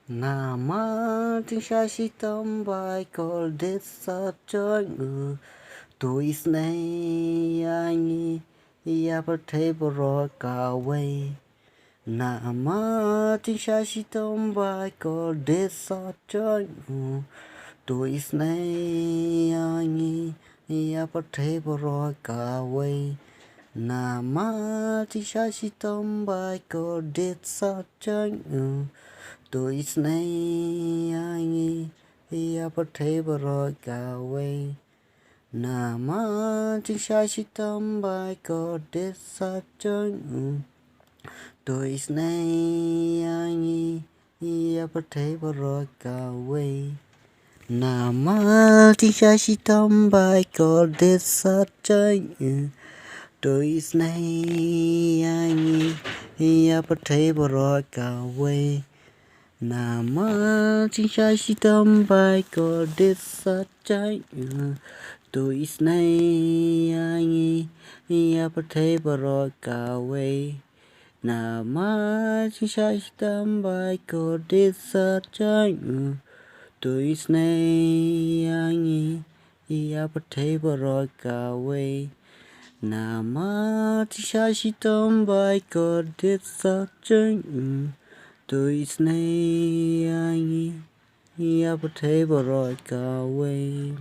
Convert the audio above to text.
Nama ting shashi tam by call this such a tôi snay anh ya per table rock away. Nama ting shashi tam by call this such a tôi snay anh ya per table rock away. Nama ting shashi tam by call this such a tôi snay anh ya per table rock away. Nama ting shashi tam by call this such a tôi snay anh ya per table rock away. Nama ting shashi tam by call this such a tôi snay anh ya per table rock away. Nama ting shashi tam by call this such a tôi snay anh ya per table rock away. Nama ting shashi tam by call this such a tôi snay anh ya per table rock away. Nama ting shashi tam by call this such a tôi snay anh ya per table rock away.